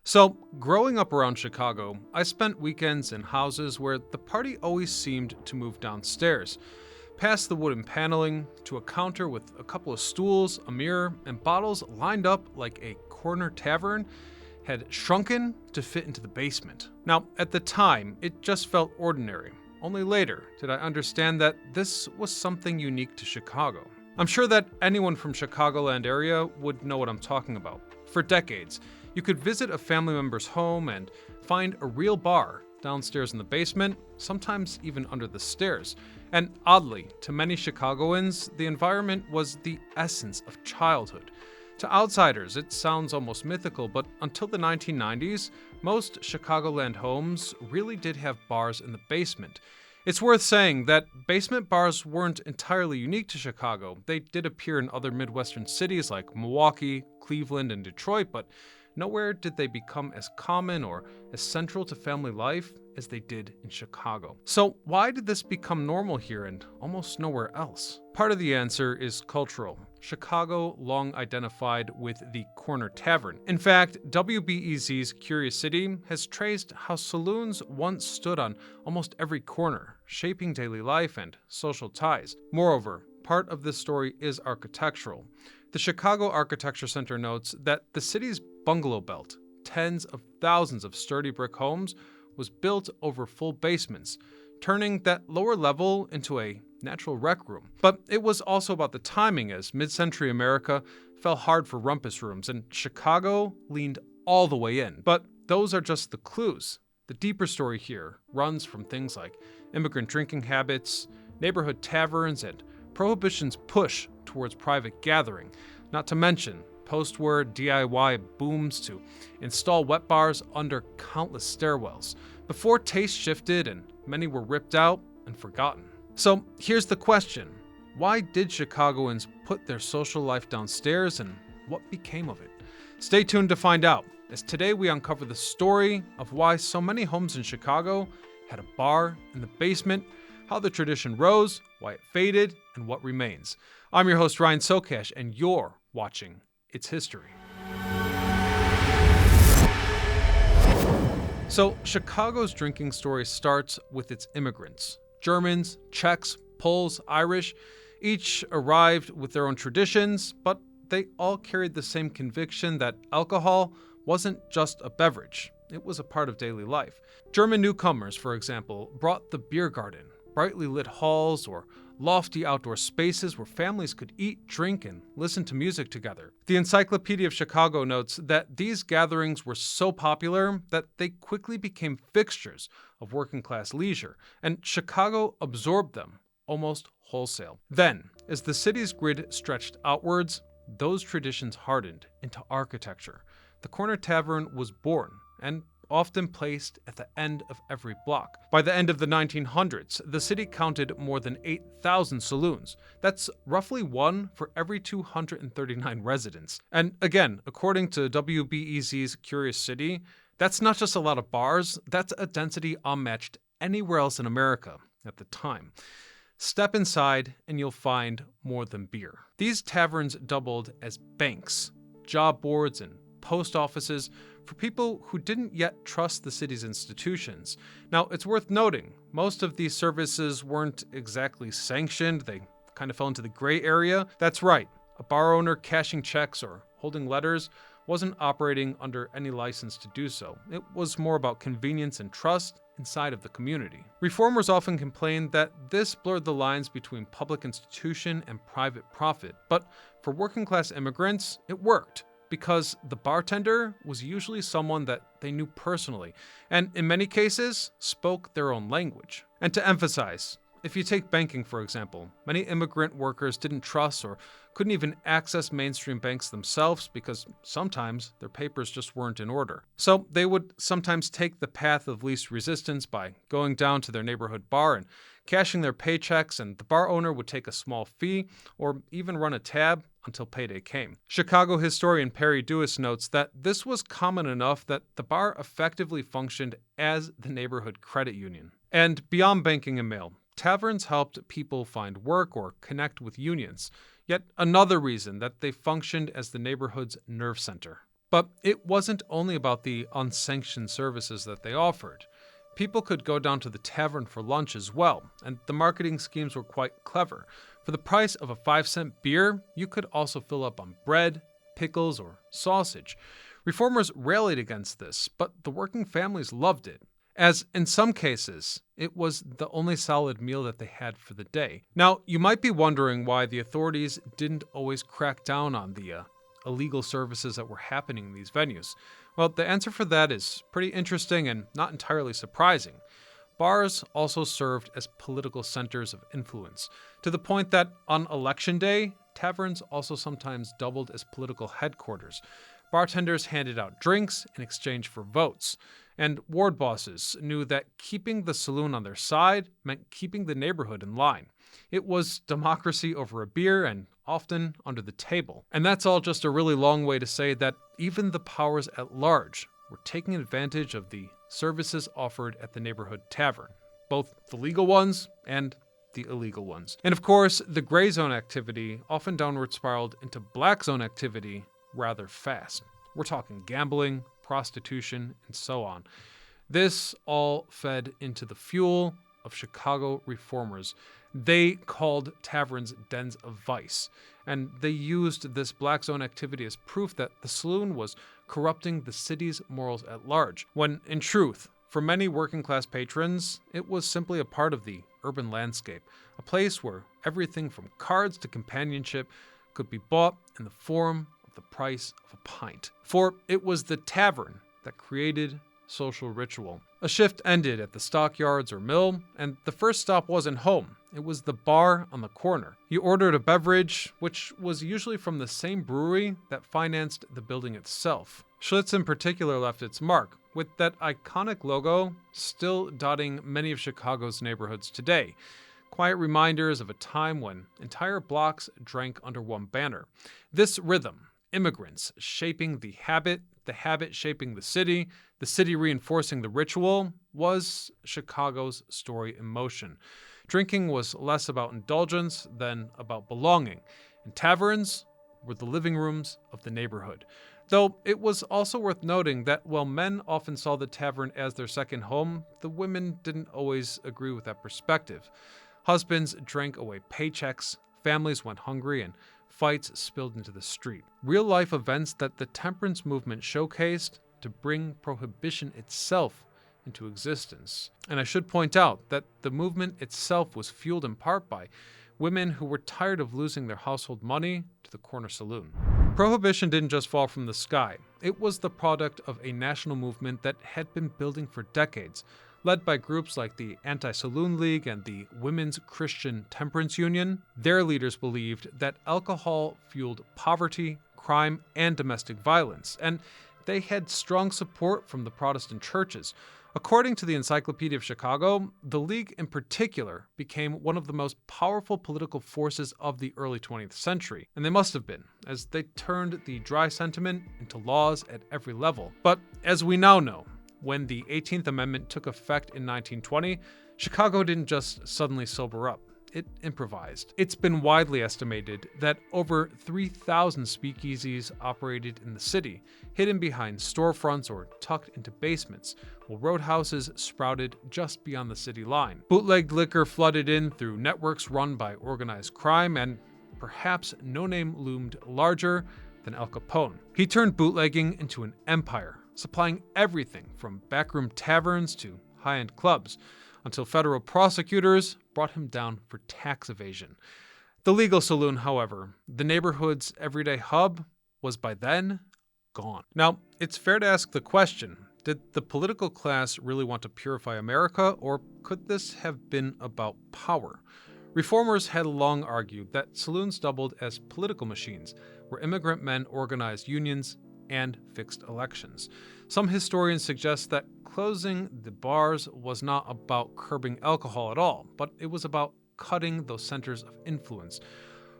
So, growing up around Chicago, I spent weekends in houses where the party always seemed to move downstairs, past the wooden paneling, to a counter with a couple of stools, a mirror, and bottles lined up like a corner tavern had shrunken to fit into the basement. Now, at the time, it just felt ordinary. Only later did I understand that this was something unique to Chicago. I'm sure that anyone from Chicagoland area would know what I'm talking about. For decades, you could visit a family member's home and find a real bar downstairs in the basement, sometimes even under the stairs. And oddly, to many Chicagoans, the environment was the essence of childhood. To outsiders, it sounds almost mythical, but until the 1990s, most Chicagoland homes really did have bars in the basement. It's worth saying that basement bars weren't entirely unique to Chicago. They did appear in other Midwestern cities like Milwaukee, Cleveland, and Detroit, but nowhere did they become as common or as central to family life as they did in Chicago. So why did this become normal here and almost nowhere else? Part of the answer is cultural. Chicago long identified with the corner tavern. In fact, WBEZ's Curious City has traced how saloons once stood on almost every corner, shaping daily life and social ties. Moreover, part of this story is architectural. The Chicago Architecture Center notes that the city's bungalow belt, tens of thousands of sturdy brick homes, was built over full basements, turning that lower level into a natural rec room. But it was also about the timing, as mid-century America fell hard for rumpus rooms, and Chicago leaned all the way in. But those are just the clues. The deeper story here runs from things like immigrant drinking habits, neighborhood taverns, and Prohibition's push towards private gathering, not to mention post-war DIY booms to install wet bars under countless stairwells, before taste shifted and many were ripped out and forgotten. So here's the question: why did Chicagoans put their social life downstairs, and what became of it? Stay tuned to find out, as today we uncover the story of why so many homes in Chicago had a bar in the basement, how the tradition rose, why it faded, and what remains. I'm your host, Ryan Socash, and you're watching It's History. So, Chicago's drinking story starts with its immigrants. Germans, Czechs, Poles, Irish, each arrived with their own traditions, but they all carried the same conviction that alcohol wasn't just a beverage, it was a part of daily life. German newcomers, for example, brought the beer garden, brightly lit halls, or lofty outdoor spaces where families could eat, drink, and listen to music together. The Encyclopedia of Chicago notes that these gatherings were so popular that they quickly became fixtures of working-class leisure, and Chicago absorbed them almost wholesale. Then, as the city's grid stretched outwards, those traditions hardened into architecture. The corner tavern was born, and often placed at the end of every block. By the end of the 1900s, the city counted more than 8,000 saloons. That's roughly one for every 239 residents. And again, according to WBEZ's Curious City, that's not just a lot of bars, that's a density unmatched anywhere else in America at the time. Step inside and you'll find more than beer. These taverns doubled as banks, job boards, and post offices for people who didn't yet trust the city's institutions. Now, it's worth noting, most of these services weren't exactly sanctioned. They kind of fell into the gray area. That's right, a bar owner cashing checks or holding letters wasn't operating under any license to do so. It was more about convenience and trust inside of the community. Reformers often complained that this blurred the lines between public institution and private profit, but for working class immigrants, it worked, because the bartender was usually someone that they knew personally, and in many cases, spoke their own language. And to emphasize, if you take banking for example, many immigrant workers didn't trust or couldn't even access mainstream banks themselves because sometimes their papers just weren't in order. So they would sometimes take the path of least resistance by going down to their neighborhood bar and cashing their paychecks, and the bar owner would take a small fee or even run a tab until payday came. Chicago historian Perry Dewis notes that this was common enough that the bar effectively functioned as the neighborhood credit union. And beyond banking and mail, taverns helped people find work or connect with unions. Yet another reason that they functioned as the neighborhood's nerve center: But it wasn't only about the unsanctioned services that they offered. People could go down to the tavern for lunch as well, and the marketing schemes were quite clever. For the price of a 5-cent beer, you could also fill up on bread, pickles, or sausage. Reformers rallied against this, but the working families loved it, as in some cases, it was the only solid meal that they had for the day. Now, you might be wondering why the authorities didn't always crack down on the illegal services that were happening in these venues. Well, the answer for that is pretty interesting and not entirely surprising. Bars also served as political centers of influence, to the point that on election day, taverns also sometimes doubled as political headquarters. Bartenders handed out drinks in exchange for votes, and ward bosses knew that keeping the saloon on their side meant keeping the neighborhood in line. It was democracy over a beer and often under the table. And that's all just a really long way to say that even the powers at large were taking advantage of the services offered at the neighborhood tavern, both the legal ones and the illegal ones. And of course, the gray zone activity often downward spiraled into black zone activity rather fast. We're talking gambling, prostitution, and so on. This all fed into the fuel of Chicago reformers. They called taverns dens of vice, and they used this black zone activity as proof that the saloon was corrupting the city's morals at large, when in truth, for many working class patrons, it was simply a part of the urban landscape, a place where everything from cards to companionship could be bought in the form of the price of a pint. For it was the tavern that created social ritual. A shift ended at the stockyards or mill, and the first stop wasn't home. It was the bar on the corner. You ordered a beverage, which was usually from the same brewery that financed the building itself. Schlitz in particular left its mark, with that iconic logo still dotting many of Chicago's neighborhoods today. Quiet reminders of a time when entire blocks drank under one banner. This rhythm, immigrants shaping the habit shaping the city reinforcing the ritual, was Chicago's story in motion. Drinking was less about indulgence than about belonging, and taverns were the living rooms of the neighborhood. Though it was also worth noting that while men often saw the tavern as their second home, the women didn't always agree with that perspective. Husbands drank away paychecks, families went hungry, and fights spilled into the street. Real-life events that the temperance movement showcased to bring Prohibition itself into existence. And I should point out that the movement itself was fueled in part by women who were tired of losing their household money to the corner saloon. Prohibition didn't just fall from the sky. It was the product of a national movement that had been building for decades, led by groups like the Anti-Saloon League and the Women's Christian Temperance Union. Their leaders believed that alcohol fueled poverty, crime, and domestic violence, and they had strong support from the Protestant churches. According to the Encyclopedia of Chicago, the League in particular became one of the most powerful political forces of the early 20th century, and they must have been, as they turned the dry sentiment into laws at every level. But as we now know, when the 18th Amendment took effect in 1920, Chicago didn't just suddenly sober up. It improvised. It's been widely estimated that over 3,000 speakeasies operated in the city, hidden behind storefronts or tucked into basements, while roadhouses sprouted just beyond the city line. Bootlegged liquor flooded in through networks run by organized crime, and perhaps no name loomed larger than Al Capone. He turned bootlegging into an empire, supplying everything from backroom taverns to high-end clubs, until federal prosecutors brought him down for tax evasion. The legal saloon, however, the neighborhood's everyday hub, was by then gone. Now, it's fair to ask the question, did the political class really want to purify America, or could this have been about power? Reformers had long argued that saloons doubled as political machines, where immigrant men organized unions and fixed elections. Some historians suggest that closing the bars was not about curbing alcohol at all, but it was about cutting those centers of influence.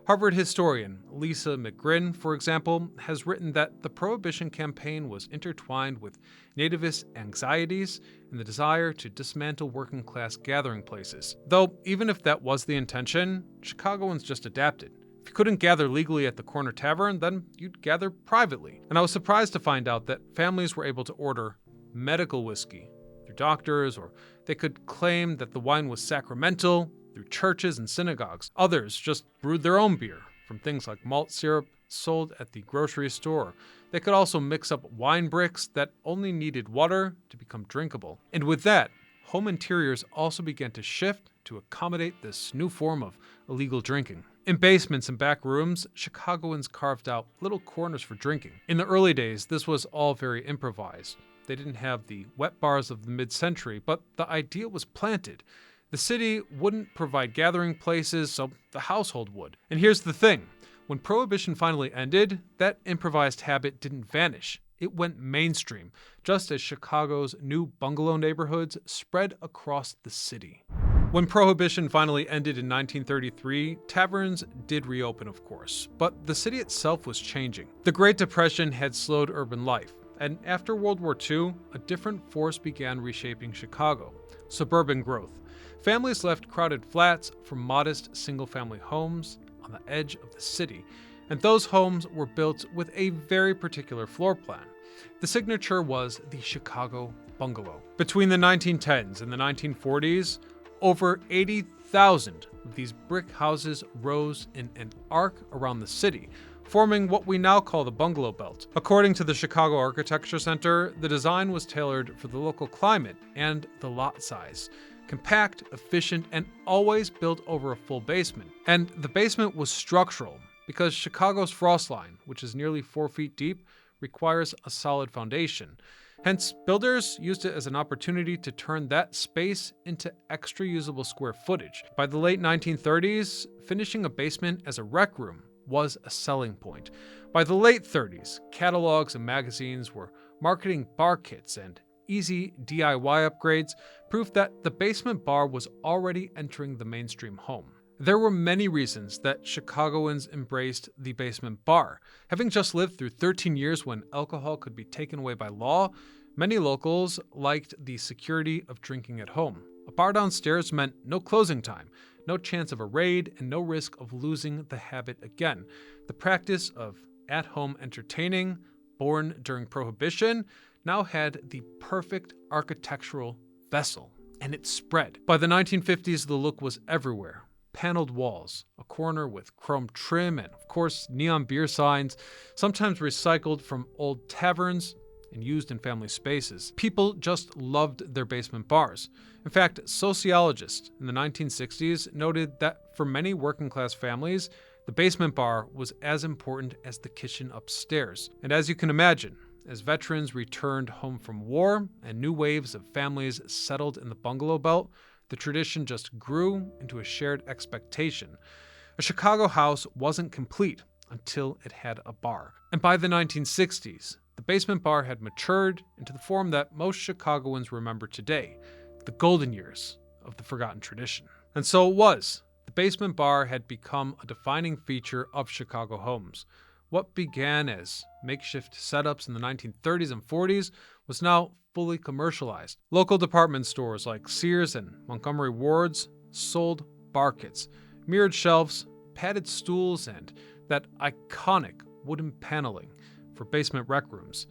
Harvard historian Lisa McGrin, for example, has written that the Prohibition campaign was intertwined with nativist anxieties and the desire to dismantle working-class gathering places. Though, even if that was the intention, Chicagoans just adapted. If you couldn't gather legally at the corner tavern, then you'd gather privately. And I was surprised to find out that families were able to order medical whiskey through doctors, or they could claim that the wine was sacramental through churches and synagogues. Others just brewed their own beer from things like malt syrup sold at the grocery store. They could also mix up wine bricks that only needed water to become drinkable. And with that, home interiors also began to shift to accommodate this new form of illegal drinking. In basements and back rooms, Chicagoans carved out little corners for drinking. In the early days, this was all very improvised. They didn't have the wet bars of the mid-century, but the idea was planted. The city wouldn't provide gathering places, so the household would. And here's the thing. When Prohibition finally ended, that improvised habit didn't vanish. It went mainstream, just as Chicago's new bungalow neighborhoods spread across the city. When Prohibition finally ended in 1933, taverns did reopen, of course, but the city itself was changing. The Great Depression had slowed urban life, and after World War II, a different force began reshaping Chicago: suburban growth. Families left crowded flats for modest single-family homes on the edge of the city, and those homes were built with a very particular floor plan. The signature was the Chicago bungalow. Between the 1910s and the 1940s, over 80,000 of these brick houses rose in an arc around the city, forming what we now call the bungalow belt. According to the Chicago Architecture Center, the design was tailored for the local climate and the lot size. Compact, efficient, and always built over a full basement. And the basement was structural, because Chicago's frost line, which is nearly 4 feet deep, requires a solid foundation. Hence, builders used it as an opportunity to turn that space into extra usable square footage. By the late 1930s, finishing a basement as a rec room was a selling point. By the late 30s, catalogs and magazines were marketing bar kits, and easy DIY upgrades proved that the basement bar was already entering the mainstream home. There were many reasons that Chicagoans embraced the basement bar. Having just lived through 13 years when alcohol could be taken away by law, many locals liked the security of drinking at home. A bar downstairs meant no closing time, no chance of a raid, and no risk of losing the habit again. The practice of at-home entertaining, born during Prohibition, now had the perfect architectural vessel, and it spread. By the 1950s, the look was everywhere. Paneled walls, a corner with chrome trim, and of course neon beer signs, sometimes recycled from old taverns and used in family spaces. People just loved their basement bars. In fact, sociologists in the 1960s noted that for many working class families, the basement bar was as important as the kitchen upstairs. And as you can imagine, as veterans returned home from war and new waves of families settled in the bungalow belt, the tradition just grew into a shared expectation. A Chicago house wasn't complete until it had a bar. And by the 1960s, the basement bar had matured into the form that most Chicagoans remember today, the golden years of the forgotten tradition. And so it was. The basement bar had become a defining feature of Chicago homes. What began as makeshift setups in the 1930s and 40s was now fully commercialized. Local department stores like Sears and Montgomery Ward's sold bar kits, mirrored shelves, padded stools, and that iconic wooden paneling for basement rec rooms.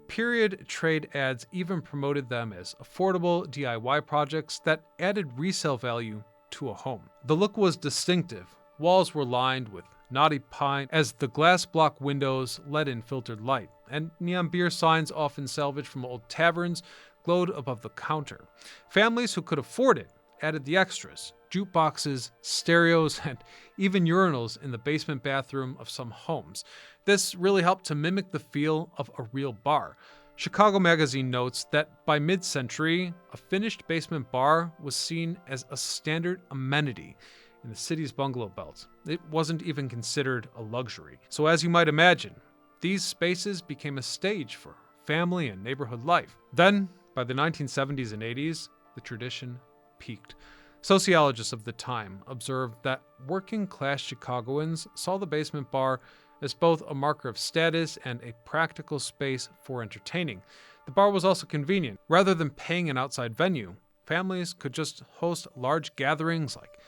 Period trade ads even promoted them as affordable DIY projects that added resale value to a home. The look was distinctive. Walls were lined with knotty pine as the glass block windows let in filtered light, and neon beer signs, often salvaged from old taverns, glowed above the counter. Families who could afford it added the extras: jukeboxes, stereos, and even urinals in the basement bathroom of some homes. This really helped to mimic the feel of a real bar. Chicago Magazine notes that by mid-century, a finished basement bar was seen as a standard amenity in the city's bungalow belt. It wasn't even considered a luxury. So as you might imagine, these spaces became a stage for family and neighborhood life. Then, by the 1970s and 80s, the tradition peaked. Sociologists of the time observed that working-class Chicagoans saw the basement bar as both a marker of status and a practical space for entertaining. The bar was also convenient. Rather than paying an outside venue, families could just host large gatherings like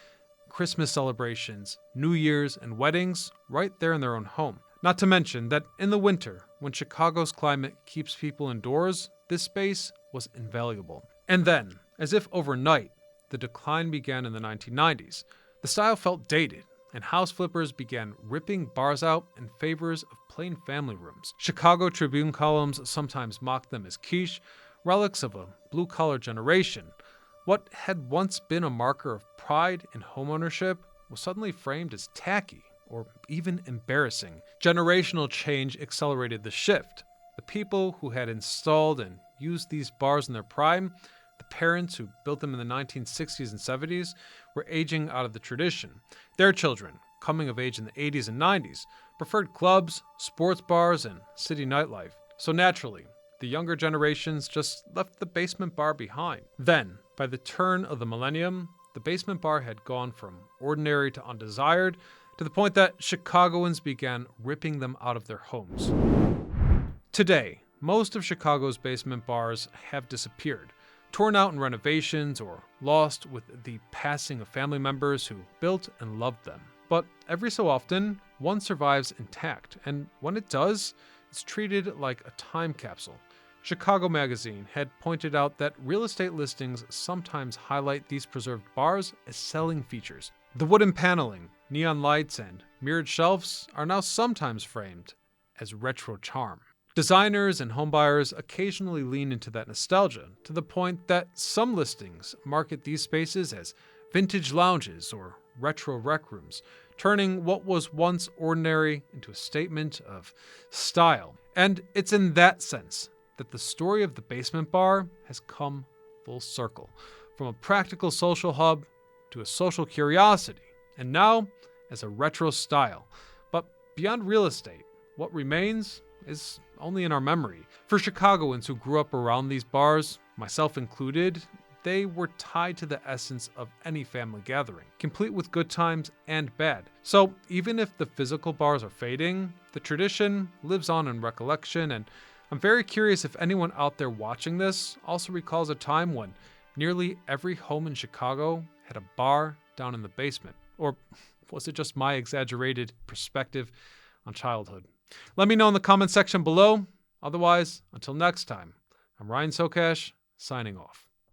Christmas celebrations, New Year's, and weddings right there in their own home. Not to mention that in the winter, when Chicago's climate keeps people indoors, this space was invaluable. And then, as if overnight, the decline began in the 1990s. The style felt dated, and house flippers began ripping bars out in favors of plain family rooms. Chicago Tribune columns sometimes mocked them as quiche, relics of a blue-collar generation. What had once been a marker of pride in homeownership was suddenly framed as tacky or even embarrassing. Generational change accelerated the shift. The people who had installed and used these bars in their prime, the parents who built them in the 1960s and 70s, were aging out of the tradition. Their children, coming of age in the 80s and 90s, preferred clubs, sports bars, and city nightlife. So naturally, the younger generations just left the basement bar behind. Then, by the turn of the millennium, the basement bar had gone from ordinary to undesired, to the point that Chicagoans began ripping them out of their homes. Today, most of Chicago's basement bars have disappeared, torn out in renovations or lost with the passing of family members who built and loved them. But every so often, one survives intact, and when it does, it's treated like a time capsule. Chicago Magazine had pointed out that real estate listings sometimes highlight these preserved bars as selling features. The wooden paneling, neon lights, and mirrored shelves are now sometimes framed as retro charm. Designers and homebuyers occasionally lean into that nostalgia, to the point that some listings market these spaces as vintage lounges or retro rec rooms, turning what was once ordinary into a statement of style. And it's in that sense that the story of the basement bar has come full circle, from a practical social hub to a social curiosity, and now as a retro style. But beyond real estate, what remains is only in our memory. For Chicagoans who grew up around these bars, myself included, they were tied to the essence of any family gathering, complete with good times and bad. So even if the physical bars are fading, the tradition lives on in recollection, and I'm very curious if anyone out there watching this also recalls a time when nearly every home in Chicago had a bar down in the basement. Or was it just my exaggerated perspective on childhood? Let me know in the comment section below. Otherwise, until next time, I'm Ryan Socash, signing off.